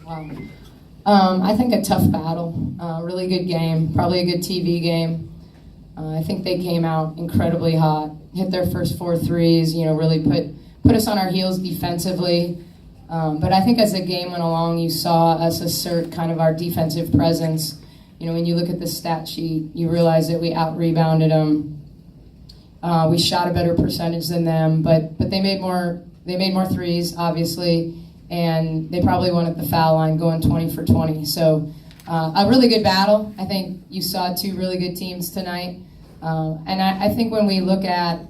Wow. I think a tough battle, really good game, probably a good TV game. I think they came out incredibly hot, hit their first 4 threes, really put us on our heels defensively. But I think as the game went along, you saw us assert kind of our defensive presence. When you look at the stat sheet, you realize that we out-rebounded them. We shot a better percentage than them, but they made more threes, obviously, and they probably won at the foul line going 20 for 20. So a really good battle. I think you saw 2 really good teams tonight. And I think when we look at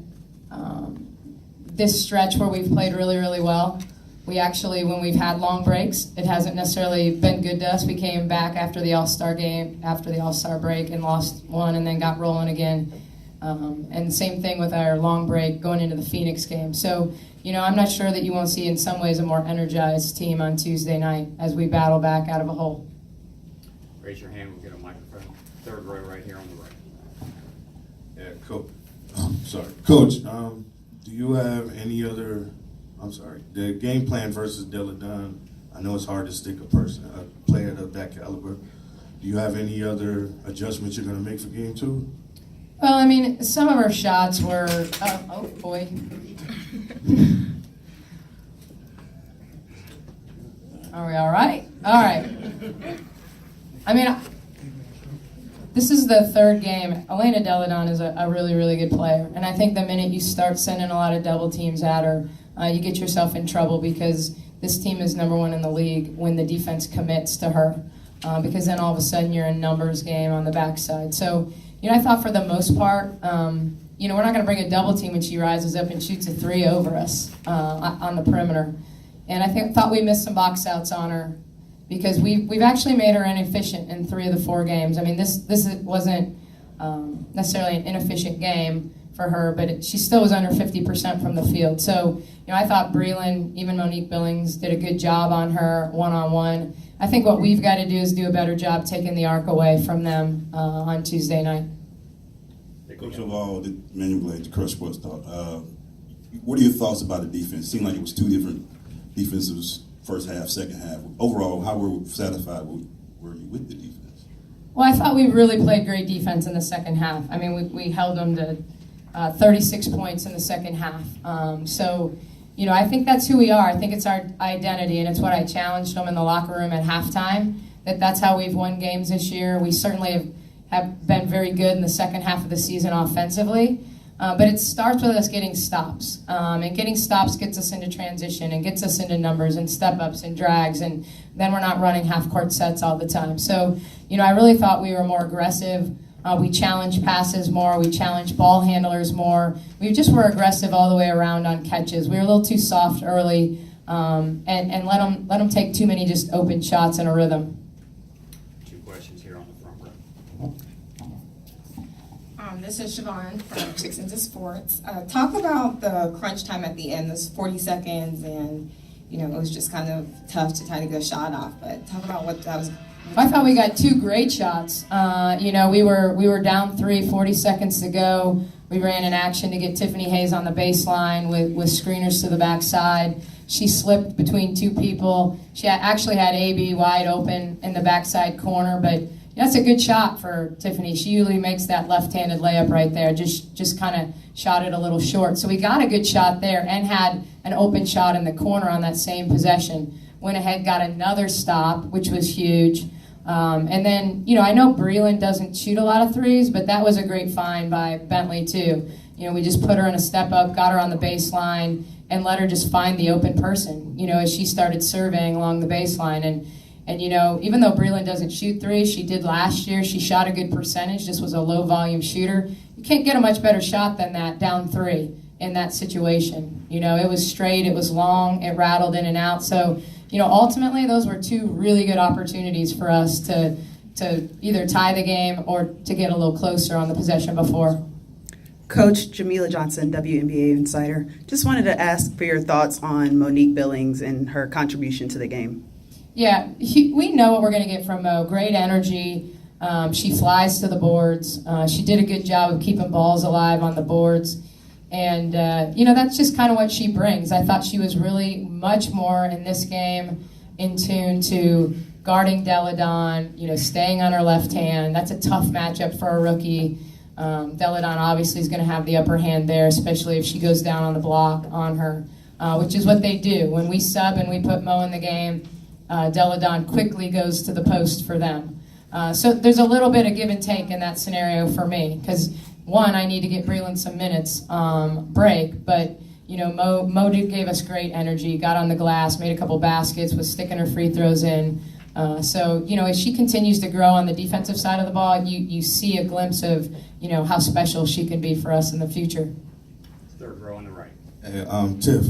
this stretch where we've played really, really well, we actually, when we've had long breaks, it hasn't necessarily been good to us. We came back after the All-Star game, after the All-Star break, and lost one and then got rolling again. And same thing with our long break going into the Phoenix game. So, I'm not sure that you won't see in some ways a more energized team on Tuesday night as we battle back out of a hole. Raise your hand, we'll get a microphone. Third row right here on the right. Yeah, Coach, do you have any other, the game plan versus Deladon? I know it's hard to stick a player of that caliber. Do you have any other adjustments you're going to make for game 2? Well, some of our shots were, oh boy. Are we all right? All right. This is the 3rd game. Elena Deladon is a really, really good player. And I think the minute you start sending a lot of double teams at her, you get yourself in trouble because this team is number 1 in the league when the defense commits to her. Because then all of a sudden you're in numbers game on the backside. So, I thought for the most part, we're not going to bring a double team when she rises up and shoots a 3 over us on the perimeter. And I thought we missed some box outs on her because we've actually made her inefficient in 3 of the 4 games. This wasn't necessarily an inefficient game for her, but she still was under 50% from the field. So, I thought Breland, even Monique Billings, did a good job on her one-on-one. I think what we've got to do is do a better job taking the arc away from them on Tuesday night. Coach of all, the Manual Blade, the Crush Sports Talk. What are your thoughts about the defense? It seemed like it was 2 different defenses, first half, second half. Overall, how satisfied were you with the defense? Well, I thought we really played great defense in the second half. We held them to 36 points in the second half. I think that's who we are. I think it's our identity, and it's what I challenged them in the locker room at halftime, that's how we've won games this year. We certainly have been very good in the second half of the season offensively, but it starts with us getting stops. And getting stops gets us into transition and gets us into numbers and step-ups and drags, and then we're not running half-court sets all the time. So, I really thought we were more aggressive. We challenged passes more. We challenged ball handlers more. We just were aggressive all the way around on catches. We were a little too soft early and let them take too many just open shots in a rhythm. 2 questions here on the front row. This is Siobhan from Six Into Sports. Talk about the crunch time at the end, those 40 seconds, and it was just kind of tough to try to get a shot off. But talk about what that was. I thought we got 2 great shots. We were down 3, 40 seconds to go. We ran an action to get Tiffany Hayes on the baseline with screeners to the backside. She slipped between 2 people. She actually had AB wide open in the backside corner, but that's a good shot for Tiffany. She usually makes that left-handed layup right there. Just kind of shot it a little short. So we got a good shot there and had an open shot in the corner on that same possession. Went ahead, got another stop, which was huge. And then, I know Breland doesn't shoot a lot of threes, but that was a great find by Bentley, too. We just put her in a step-up, got her on the baseline, and let her just find the open person, as she started surveying along the baseline. And even though Breland doesn't shoot threes, she did last year. She shot a good percentage, just was a low-volume shooter. You can't get a much better shot than that, down 3, in that situation. It was straight, it was long, it rattled in and out. So, ultimately, those were 2 really good opportunities for us to either tie the game or to get a little closer on the possession before. Coach Jamila Johnson, WNBA Insider. Just wanted to ask for your thoughts on Monique Billings and her contribution to the game. Yeah, we know what we're going to get from Mo. Great energy. She flies to the boards. She did a good job of keeping balls alive on the boards. And, that's just kind of what she brings. I thought she was really much more in this game in tune to guarding Deladon, staying on her left hand. That's a tough matchup for a rookie. Deladon obviously is going to have the upper hand there, especially if she goes down on the block on her, which is what they do. When we sub and we put Mo in the game, Deladon quickly goes to the post for them. So there's a little bit of give and take in that scenario for me, because one, I need to get Breland some minutes break, but Mo gave us great energy, got on the glass, made a couple baskets, was sticking her free throws in. So as she continues to grow on the defensive side of the ball, you see a glimpse of how special she can be for us in the future. Third row on the right. Hey, Tiff,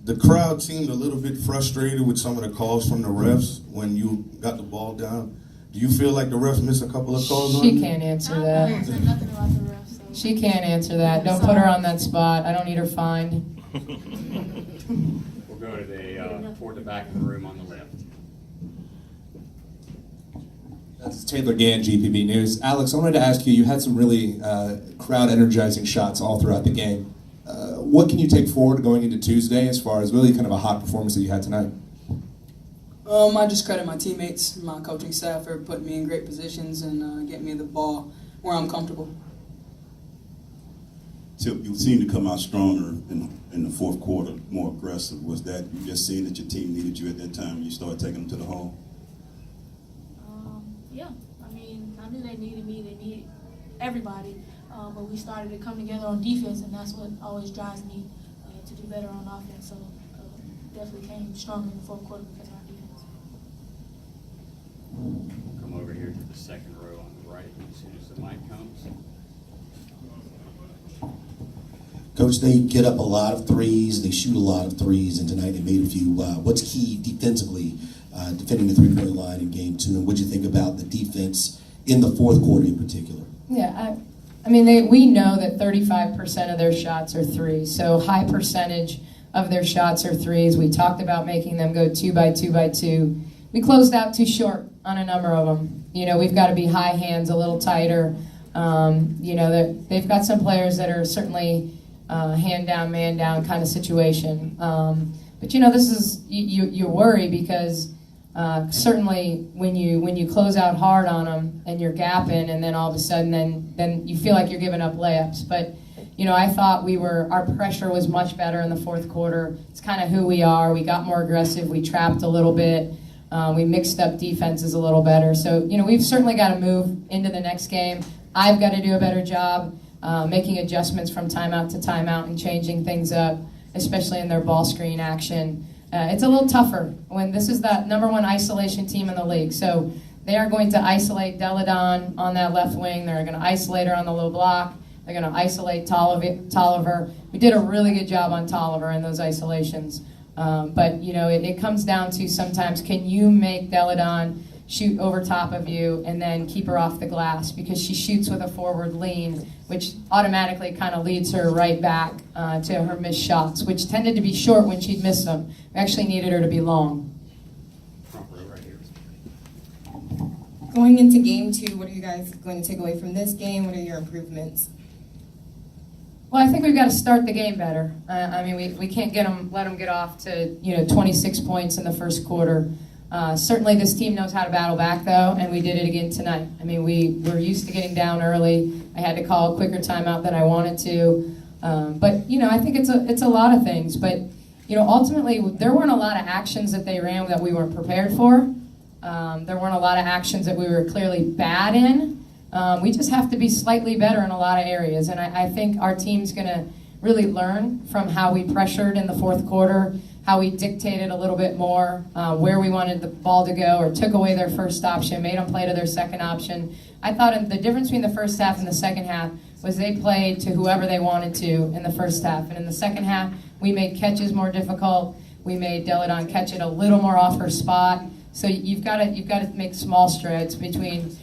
the crowd seemed a little bit frustrated with some of the calls from the refs when you got the ball down. Do you feel like the refs missed a couple of calls on you? She can't answer that. I said nothing about the refs. So. She can't answer that. Don't put her on that spot. I don't need her fined. We'll go to toward the back of the room on the left. This is Taylor Gann, GPB News. Alex, I wanted to ask you, you had some really crowd-energizing shots all throughout the game. What can you take forward going into Tuesday as far as really kind of a hot performance that you had tonight? I just credit my teammates and my coaching staff for putting me in great positions and getting me the ball where I'm comfortable. Tip, you seem to come out stronger in the fourth quarter, more aggressive. Was that you just seeing that your team needed you at that time and you started taking them to the hole? Yeah, I mean, I knew they needed me. They needed everybody. But we started to come together on defense, and that's what always drives me to do better on offense. So definitely came stronger in the fourth quarter because of our defense. Come over here to the second row on the right as soon as the mic comes. Coach, they get up a lot of threes, they shoot a lot of threes, and tonight they made a few. What's key defensively, defending the three-point line in game two, and what do you think about the defense in the fourth quarter in particular? Yeah, I mean, we know that 35% of their shots are threes, so high percentage of their shots are threes. We talked about making them go 2 by 2 by 2. We closed out too short on a number of them. We've got to be high hands, a little tighter. They've got some players that are certainly hand down, man down kind of situation. But this is you worry because certainly when you close out hard on them and you're gapping, and then all of a sudden then you feel like you're giving up layups. But I thought our pressure was much better in the fourth quarter. It's kind of who we are. We got more aggressive. We trapped a little bit. We mixed up defenses a little better. So we've certainly got to move into the next game. I've got to do a better job making adjustments from timeout to timeout and changing things up, especially in their ball screen action. It's a little tougher when this is the #1 isolation team in the league. So they are going to isolate Deladon on that left wing. They're going to isolate her on the low block. They're going to isolate Tolliver. We did a really good job on Tolliver in those isolations. But it comes down to sometimes, can you make Deladon shoot over top of you and then keep her off the glass, because she shoots with a forward lean, which automatically kind of leads her right back to her missed shots, which tended to be short when she'd missed them. We actually needed her to be long. Front row right here. Going into game two, what are you guys going to take away from this game? What are your improvements? Well, I think we've got to start the game better. I mean, we can't let them get off to 26 points in the first quarter. Certainly this team knows how to battle back, though, and we did it again tonight. I mean, we were used to getting down early. I had to call a quicker timeout than I wanted to. But I think it's a lot of things. But, ultimately, there weren't a lot of actions that they ran that we weren't prepared for. There weren't a lot of actions that we were clearly bad in. We just have to be slightly better in a lot of areas. And I think our team's going to really learn from how we pressured in the fourth quarter, how we dictated a little bit more, where we wanted the ball to go, or took away their first option, made them play to their second option. I thought the difference between the first half and the second half was they played to whoever they wanted to in the first half. And in the second half, we made catches more difficult. We made Deladon catch it a little more off her spot. So you've got to make small strides between